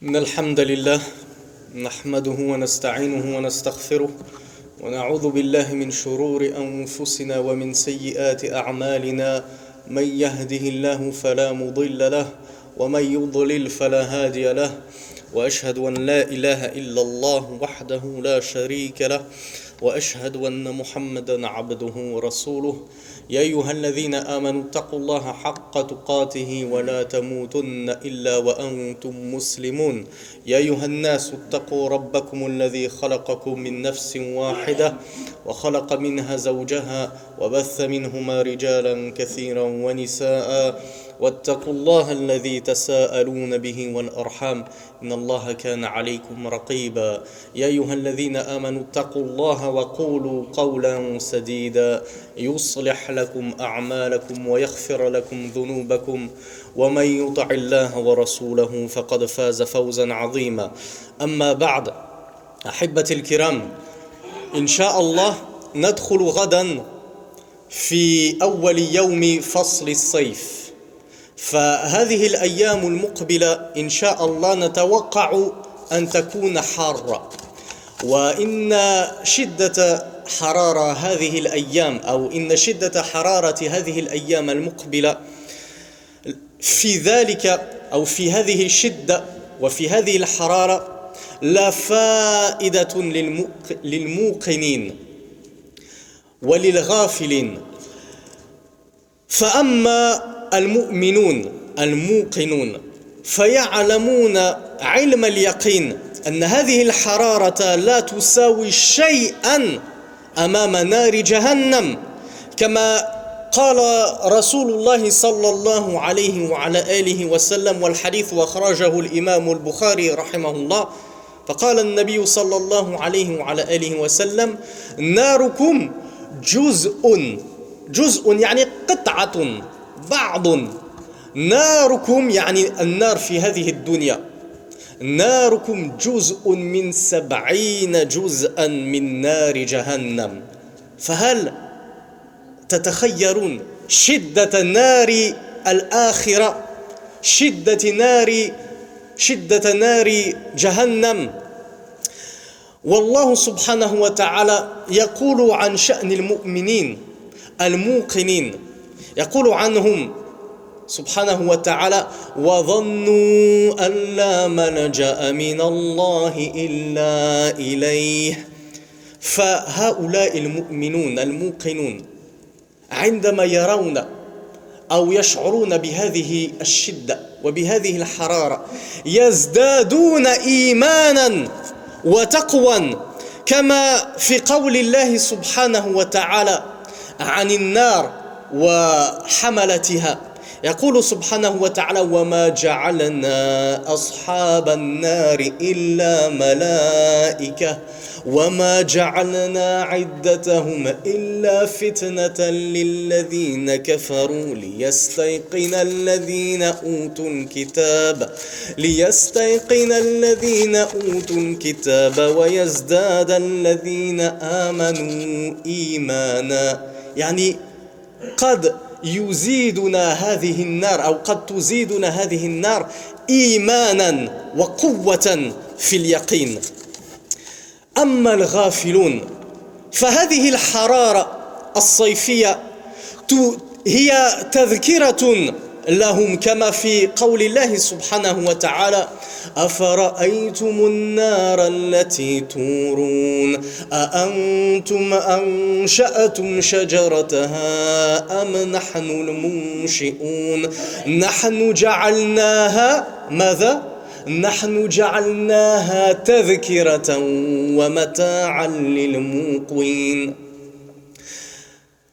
إن الحمد لله نحمده ونستعينه ونستغفره ونعوذ بالله من شرور أنفسنا ومن سيئات أعمالنا. من يهده الله فلا مضل له ومن يضلل فلا هادي له، وأشهد أن لا إله إلا الله وحده لا شريك له، وأشهد أن محمدا عبده ورسوله. يا أيها الذين آمنوا اتقوا الله حق تقاته ولا تموتن إلا وأنتم مسلمون. يا أيها الناس اتقوا ربكم الذي خلقكم من نفس واحدة وخلق منها زوجها وبث منهما رجالا كثيرا ونساء، واتقوا الله الذي تساءلون به والأرحام إن الله كان عليكم رقيبا. يا أيها الذين آمنوا اتقوا الله وقولوا قولا سديدا يصلح لكم أعمالكم ويغفر لكم ذنوبكم، ومن يطع الله ورسوله فقد فاز فوزا عظيما. أما بعد، أحبتي الكرام، إن شاء الله ندخل غدا في أول يوم فصل الصيف، فهذه الأيام المقبلة إن شاء الله نتوقع أن تكون حارة، وإن شدة حرارة هذه الأيام أو إن شدة حرارة هذه الأيام المقبلة في ذلك أو في هذه الشدة وفي هذه الحرارة لا فائدة للموقنين وللغافلين. فأما المؤمنون الموقنون فيعلمون علم اليقين أن هذه الحرارة لا تساوي شيئا أمام نار جهنم، كما قال رسول الله صلى الله عليه وعلى آله وسلم، والحديث أخرجه الإمام البخاري رحمه الله. فقال النبي صلى الله عليه وعلى آله وسلم: ناركم جزء يعني قطعة، بعض. ناركم يعني النار في هذه الدنيا، ناركم جزء من 70 جزءا من نار جهنم. فهل تتخيرون شدة نار الآخرة، شدة نار جهنم؟ والله سبحانه وتعالى يقول عن شأن المؤمنين الموقنين، يقول عنهم سبحانه وتعالى: وظنوا أن لا ملجأ من الله إلا إليه. فهؤلاء المؤمنون الموقنون عندما يرون أو يشعرون بهذه الشدة وبهذه الحرارة يزدادون إيمانا وتقوى، كما في قول الله سبحانه وتعالى عن النار وحملتها. يقول سبحانه وتعالى: وما جعلنا أصحاب النار إلا ملائكة وما جعلنا عدتهم إلا فتنة للذين كفروا ليستيقن الذين أوتوا الكتاب ويزداد الذين آمنوا إيمانا. يعني قد يزيدنا هذه النار أو قد تزيدنا هذه النار إيمانا وقوة في اليقين. أما الغافلون فهذه الحرارة الصيفية هي تذكرة لهم، كما في قول الله سبحانه وتعالى: أفرأيتم النار التي تورون أأنتم أنشأتم شجرتها أم نحن المنشئون نحن جعلناها ماذا؟ نحن جعلناها تذكرة ومتاعا للمقوين.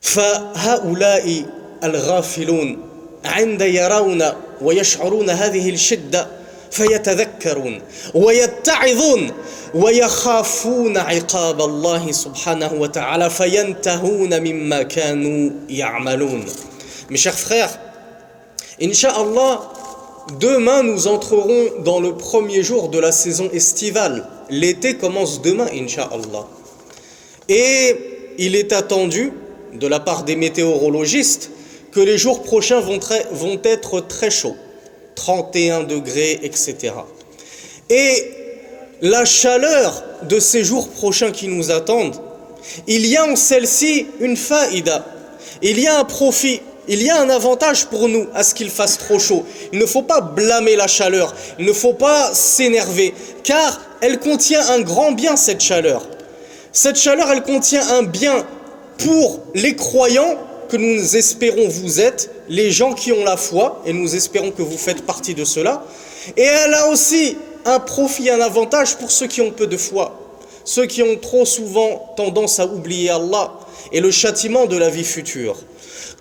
فهؤلاء الغافلون عند يرون ويشعرون هذه الشدة فيتذكرون ويتعظون ويخافون عقاب الله سبحانه وتعالى فينتهون مما كانوا يعملون. Mes chers frères, Inch'Allah, demain nous entrerons dans le premier jour de la saison estivale. L'été commence demain, Inch'Allah. Et il est attendu de la part des météorologistes que les jours prochains vont être très chauds, 31 degrés, etc. Et la chaleur de ces jours prochains qui nous attendent, il y a en celle-ci une faïda, il y a un profit, il y a un avantage pour nous à ce qu'il fasse trop chaud. Il ne faut pas blâmer la chaleur, il ne faut pas s'énerver, car elle contient un grand bien, cette chaleur. Cette chaleur, elle contient un bien pour les croyants que nous espérons vous êtes, les gens qui ont la foi, et nous espérons que vous faites partie de cela. Et elle a aussi un profit, un avantage pour ceux qui ont peu de foi, ceux qui ont trop souvent tendance à oublier Allah et le châtiment de la vie future.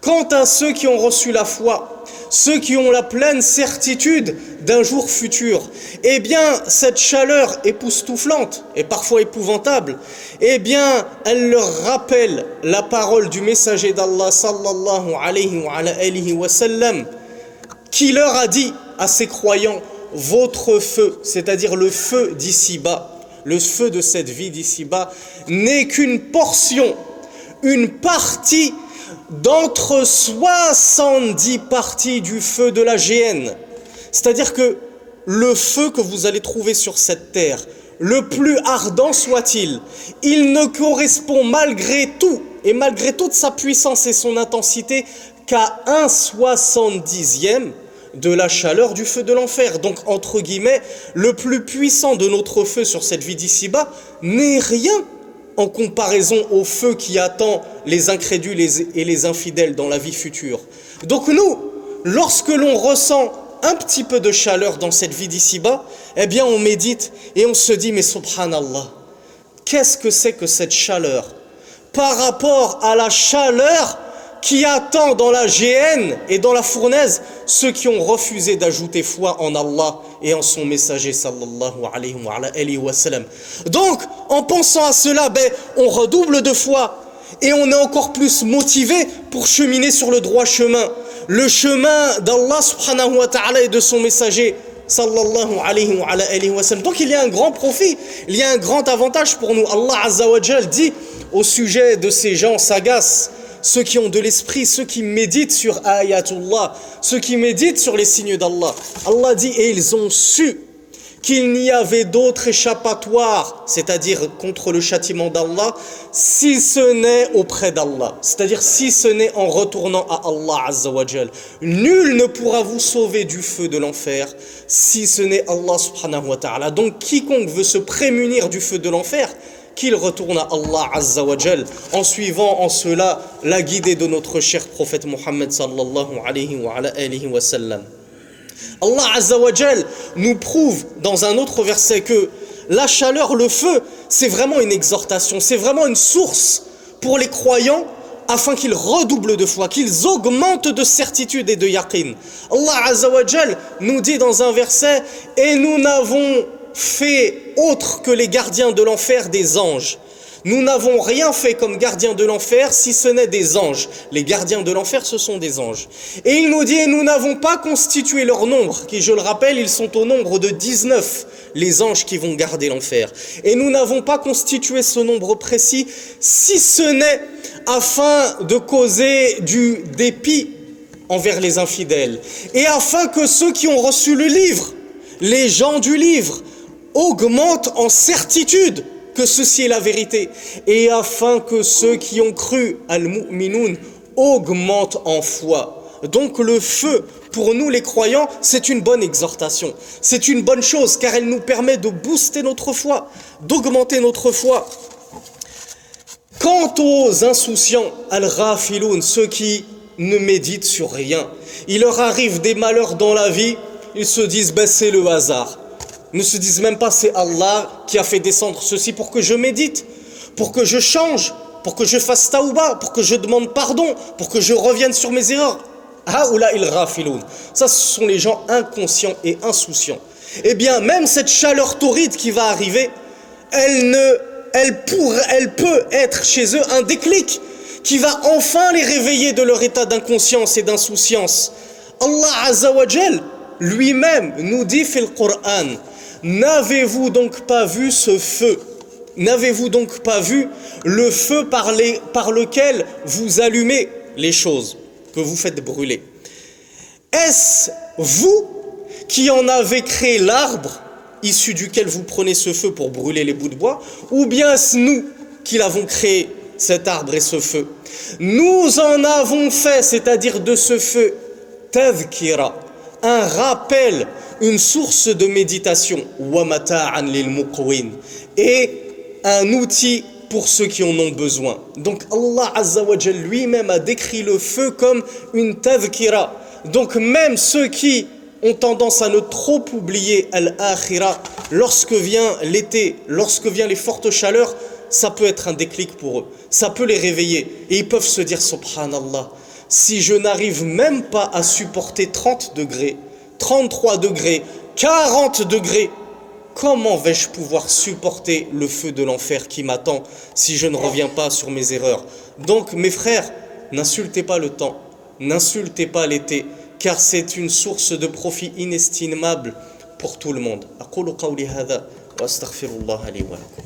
Quant à ceux qui ont reçu la foi, ceux qui ont la pleine certitude d'un jour futur, eh bien, cette chaleur époustouflante et parfois épouvantable, eh bien, elle leur rappelle la parole du messager d'Allah sallallahu alayhi wa sallam, qui leur a dit à ses croyants, votre feu, c'est-à-dire le feu d'ici-bas, le feu de cette vie d'ici-bas, n'est qu'une portion, une partie d'entre 70 parties du feu de la géhenne. C'est-à-dire que le feu que vous allez trouver sur cette terre, le plus ardent soit-il, il ne correspond malgré tout, et malgré toute sa puissance et son intensité, qu'à 1/70e de la chaleur du feu de l'enfer. Donc, entre guillemets, le plus puissant de notre feu sur cette vie d'ici-bas n'est rien en comparaison au feu qui attend les incrédules et les infidèles dans la vie future. Donc nous, lorsque l'on ressent un petit peu de chaleur dans cette vie d'ici-bas, eh bien on médite et on se dit, mais subhanallah, qu'est-ce que c'est que cette chaleur par rapport à la chaleur qui attend dans la géhenne et dans la fournaise ceux qui ont refusé d'ajouter foi en Allah et en son messager sallallahu alayhi wa sallam. Donc, en pensant à cela, on redouble de foi et on est encore plus motivé pour cheminer sur le droit chemin. Le chemin d'Allah subhanahu wa ta'ala et de son messager sallallahu alayhi wa sallam. Donc il y a un grand profit, il y a un grand avantage pour nous. Allah azza wa jal dit au sujet de ces gens sagaces, ceux qui ont de l'esprit, ceux qui méditent sur ayatullah, ceux qui méditent sur les signes d'Allah. Allah dit, et ils ont su qu'il n'y avait d'autre échappatoire, c'est-à-dire contre le châtiment d'Allah, si ce n'est auprès d'Allah, c'est-à-dire si ce n'est en retournant à Allah Azza wa Jal. Nul ne pourra vous sauver du feu de l'enfer si ce n'est Allah subhanahu wa ta'ala. Donc quiconque veut se prémunir du feu de l'enfer, qu'il retourne à Allah Azza wa Jal en suivant en cela la guidée de notre cher prophète Muhammad sallallahu alayhi wa sallam. Allah Azza wa Jal nous prouve dans un autre verset que la chaleur, le feu, c'est vraiment une exhortation, c'est vraiment une source pour les croyants afin qu'ils redoublent de foi, qu'ils augmentent de certitude et de yaqin. Allah Azza wa Jal nous dit dans un verset, et nous n'avons fait autre que les gardiens de l'enfer des anges. Nous n'avons rien fait comme gardiens de l'enfer si ce n'est des anges. Les gardiens de l'enfer, ce sont des anges. Et il nous dit, et nous n'avons pas constitué leur nombre, qui, je le rappelle, ils sont au nombre de 19, les anges qui vont garder l'enfer. Et nous n'avons pas constitué ce nombre précis, si ce n'est afin de causer du dépit envers les infidèles. Et afin que ceux qui ont reçu le livre, les gens du livre, augmentent en certitude que ceci est la vérité, et afin que ceux qui ont cru al-mu'minoun augmentent en foi. Donc le feu, pour nous les croyants, c'est une bonne exhortation, c'est une bonne chose, car elle nous permet de booster notre foi, d'augmenter notre foi. Quant aux insouciants, al-ghafiloun, ceux qui ne méditent sur rien, il leur arrive des malheurs dans la vie, ils se disent c'est le hasard. Ne se disent même pas c'est Allah qui a fait descendre ceci pour que je médite, pour que je change, pour que je fasse taouba, pour que je demande pardon, pour que je revienne sur mes erreurs. Haoula il ghafiloun. Ça, ce sont les gens inconscients et insouciants. Eh bien, même cette chaleur torride qui va arriver, elle peut être chez eux un déclic qui va enfin les réveiller de leur état d'inconscience et d'insouciance. Allah Azza wa Jal lui-même nous dit fil Qur'an, n'avez-vous donc pas vu ce feu? N'avez-vous donc pas vu le feu par lequel vous allumez les choses que vous faites brûler? Est-ce vous qui en avez créé l'arbre issu duquel vous prenez ce feu pour brûler les bouts de bois, ou bien est-ce nous qui l'avons créé, cet arbre et ce feu? Nous en avons fait, c'est-à-dire de ce feu, tadhkira, un rappel, une source de méditation, wa mata'an lil muqwin, et un outil pour ceux qui en ont besoin. Donc Allah Azza wa Jal lui-même a décrit le feu comme une tadhkira. Donc même ceux qui ont tendance à ne trop oublier al-akhira, lorsque vient l'été, lorsque viennent les fortes chaleurs, ça peut être un déclic pour eux, ça peut les réveiller et ils peuvent se dire subhanallah, si je n'arrive même pas à supporter 30 degrés, 33 degrés, 40 degrés, comment vais-je pouvoir supporter le feu de l'enfer qui m'attend si je ne reviens pas sur mes erreurs? Donc mes frères, n'insultez pas le temps, n'insultez pas l'été, car c'est une source de profit inestimable pour tout le monde. أقول قولي هذا وأستغفر الله لي ولكم.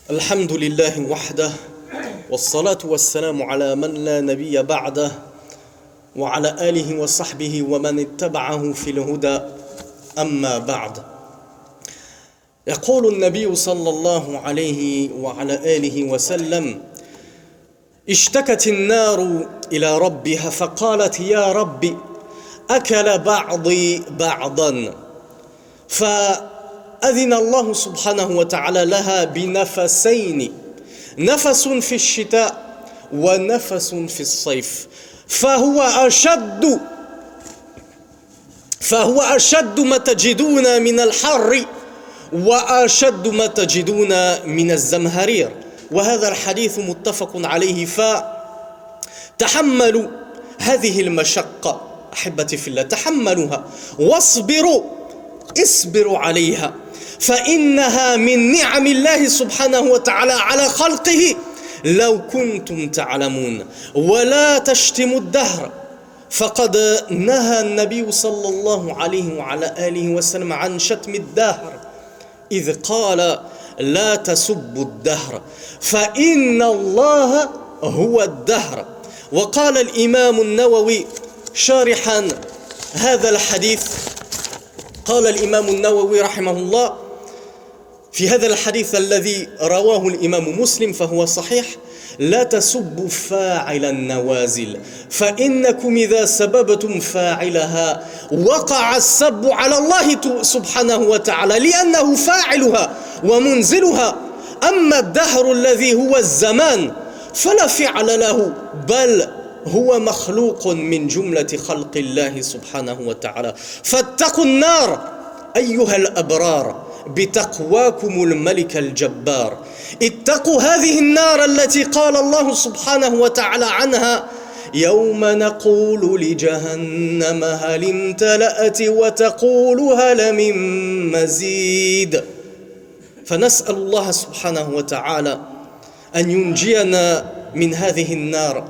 الحمد لله وحده والصلاة والسلام على من لا نبي بعده وعلى آله وصحبه ومن اتبعه في الهدى أما بعد. يقول النبي صلى الله عليه وعلى آله وسلم: اشتكت النار إلى ربها فقالت يا رب أكل بعضي بعضا، فأذن الله سبحانه وتعالى لها بنفسين، نفس في الشتاء ونفس في الصيف، فهو أشد ما تجدون من الحر وأشد ما تجدون من الزمهرير. وهذا الحديث متفق عليه. فتحملوا هذه المشقة أحبتي في الله، تحملوها واصبروا عليها، فإنها من نعم الله سبحانه وتعالى على خلقه لو كنتم تعلمون. ولا تشتموا الدهر، فقد نهى النبي صلى الله عليه وعلى آله وسلم عن شتم الدهر إذ قال لا تسبوا الدهر فإن الله هو الدهر. وقال الإمام النووي شارحا هذا الحديث، قال الإمام النووي رحمه الله في هذا الحديث الذي رواه الإمام مسلم فهو صحيح: لا تسبوا فاعل النوازل فإنكم إذا سببتم فاعلها وقع السب على الله سبحانه وتعالى لأنه فاعلها ومنزلها. أما الدهر الذي هو الزمان فلا فعل له، بل هو مخلوق من جملة خلق الله سبحانه وتعالى. فاتقوا النار أيها الأبرار بتقواكم الملك الجبار. اتقوا هذه النار التي قال الله سبحانه وتعالى عنها: يوم نقول لجهنم هل امتلأت وتقول هل من مزيد. فنسأل الله سبحانه وتعالى أن ينجينا من هذه النار،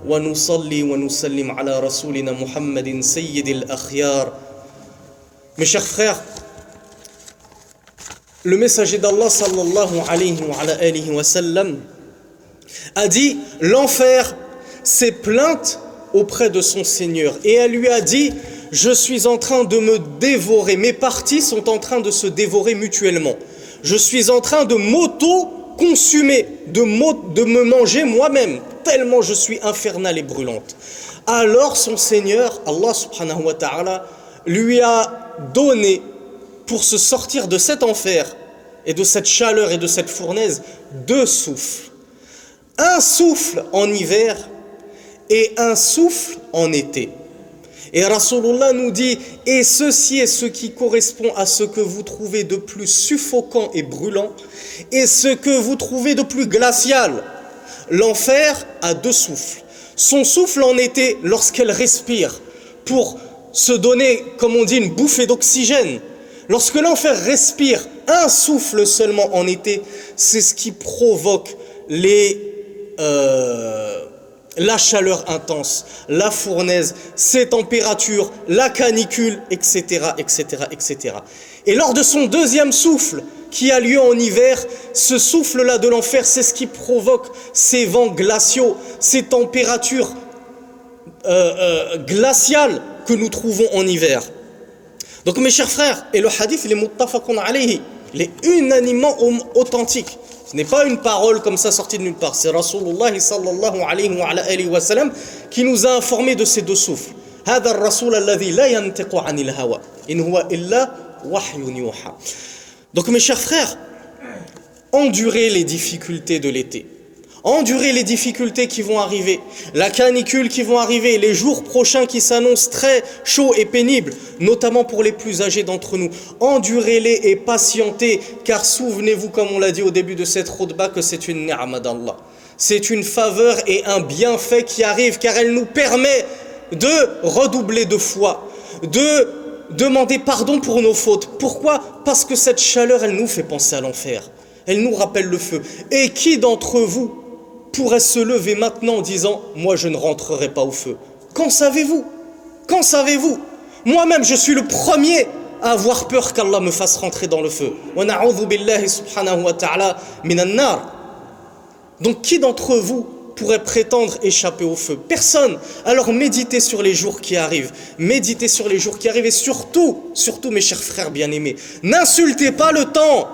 ونصلي ونسلم على رسولنا محمد سيد الأخيار. Mes chers frères, le messager d'Allah sallallahu alayhi wa sallam a dit: l'enfer s'est plainte auprès de son Seigneur et elle lui a dit: je suis en train de me dévorer, mes parties sont en train de se dévorer mutuellement, je suis en train de m'auto-consumer, de me manger moi-même, tellement je suis infernale et brûlante. Alors son Seigneur, Allah subhanahu wa ta'ala, lui a donné, pour se sortir de cet enfer et de cette chaleur et de cette fournaise, 2 souffles. Un souffle en hiver et un souffle en été. Et Rasulullah nous dit: et ceci est ce qui correspond à ce que vous trouvez de plus suffocant et brûlant et ce que vous trouvez de plus glacial. L'enfer a 2 souffles. Son souffle en été, lorsqu'elle respire pour se donner, comme on dit, une bouffée d'oxygène. Lorsque l'enfer respire un souffle seulement en été, c'est ce qui provoque la chaleur intense, la fournaise, ces températures, la canicule, etc., etc., etc. Et lors de son 2e souffle, qui a lieu en hiver, ce souffle-là de l'enfer, c'est ce qui provoque ces vents glaciaux, ces températures glaciales que nous trouvons en hiver. Donc mes chers frères, et le hadith, il est muttafaqun alayhi, il est unanimement authentique. Ce n'est pas une parole comme ça sortie de nulle part. C'est Rasulullah sallallahu alayhi wa sallam qui nous a informé de ces deux souffles. هذا الرسول الذي لا ينطق عن الهوى إن هو إلا وحي يوحى. Donc mes chers frères, endurez les difficultés de l'été. Endurez les difficultés qui vont arriver, la canicule qui vont arriver, les jours prochains qui s'annoncent très chauds et pénibles, notamment pour les plus âgés d'entre nous. Endurez-les et patientez, car souvenez-vous, comme on l'a dit au début de cette khutbah, que c'est une ni'ma d'Allah. C'est une faveur et un bienfait qui arrive, car elle nous permet de redoubler de foi, de demander pardon pour nos fautes. Pourquoi ? Parce que cette chaleur, elle nous fait penser à l'enfer. Elle nous rappelle le feu. Et qui d'entre vous pourrait se lever maintenant en disant « Moi, je ne rentrerai pas au feu ». Qu'en savez-vous ? Qu'en savez-vous ? Moi-même, je suis le premier à avoir peur qu'Allah me fasse rentrer dans le feu. Wa na'udhu billahi subhanahu wa ta'ala minan nar. Donc, qui d'entre vous pourrait prétendre échapper au feu? Personne. Alors, méditez sur les jours qui arrivent. Méditez sur les jours qui arrivent. Et surtout, mes chers frères bien-aimés, n'insultez pas le temps.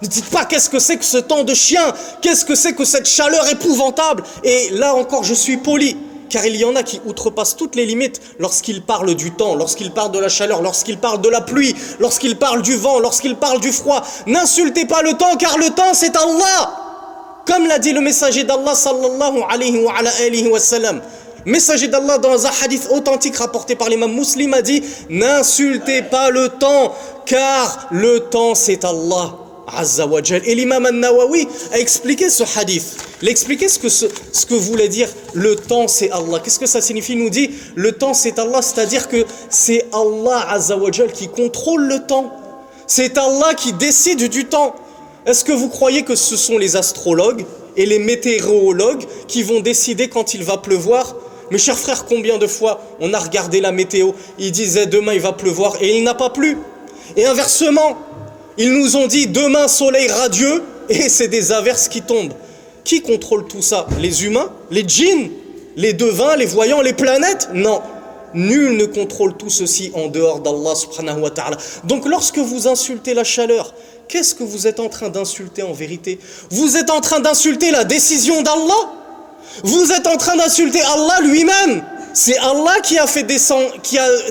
Ne dites pas qu'est-ce que c'est que ce temps de chien, qu'est-ce que c'est que cette chaleur épouvantable. Et là encore, je suis poli, car il y en a qui outrepassent toutes les limites lorsqu'ils parlent du temps, lorsqu'ils parlent de la chaleur, lorsqu'ils parlent de la pluie, lorsqu'ils parlent du vent, lorsqu'ils parlent du froid. N'insultez pas le temps, car le temps c'est Allah. Comme l'a dit le messager d'Allah sallallahu alayhi wa sallam. Messager d'Allah dans un hadith authentique rapporté par l'imam Muslim a dit « N'insultez pas le temps, car le temps c'est Allah. » Azza wa Jal. Et l'imam al-Nawawi a expliqué ce hadith. Il a expliqué ce que voulait dire le temps c'est Allah. Qu'est-ce que ça signifie? Il nous dit le temps c'est Allah, c'est-à-dire que c'est Allah Azza wa Jal qui contrôle le temps. C'est Allah qui décide du temps. Est-ce que vous croyez que ce sont les astrologues et les météorologues qui vont décider quand il va pleuvoir? Mes chers frères, combien de fois on a regardé la météo, il disait demain il va pleuvoir et il n'a pas plu. Et inversement, ils nous ont dit demain soleil radieux et c'est des averses qui tombent. Qui contrôle tout ça? Les humains? Les djinns? Les devins? Les voyants? Les planètes? Non. Nul ne contrôle tout ceci en dehors d'Allah subhanahu wa ta'ala. Donc lorsque vous insultez la chaleur, qu'est-ce que vous êtes en train d'insulter en vérité? Vous êtes en train d'insulter la décision d'Allah? Vous êtes en train d'insulter Allah lui-même? C'est Allah qui a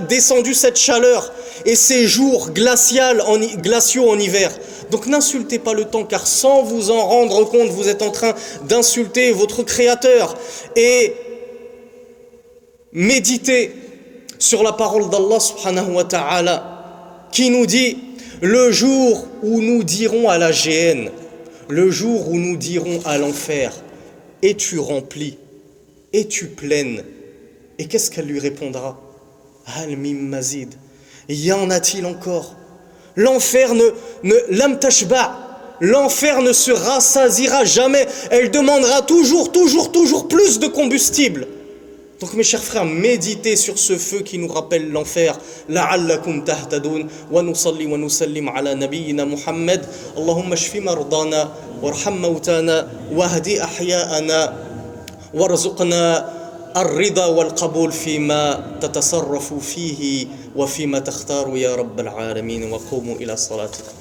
descendu cette chaleur et ces jours glaciaux en hiver. Donc n'insultez pas le temps, car sans vous en rendre compte, vous êtes en train d'insulter votre Créateur. Et méditez sur la parole d'Allah subhanahu wa ta'ala qui nous dit « Le jour où nous dirons à la géhenne, le jour où nous dirons à l'enfer, es-tu rempli? Es-tu pleine ?» Et qu'est-ce qu'elle lui répondra? Hal mim mazid. Y en a-t-il encore? L'enfer l'enfer ne se rassasiera jamais. Elle demandera toujours plus de combustible. Donc mes chers frères, méditez sur ce feu qui nous rappelle l'enfer. La'allakum tahtadoun. Wa nusalli wa nusallim ala nabiyyina Muhammad. Allahumma shfi mardana warham mautana wahdi ahya'ana warzuqna الرضا والقبول فيما تتصرف فيه وفيما تختار يا رب العالمين وقوموا إلى صلاتكم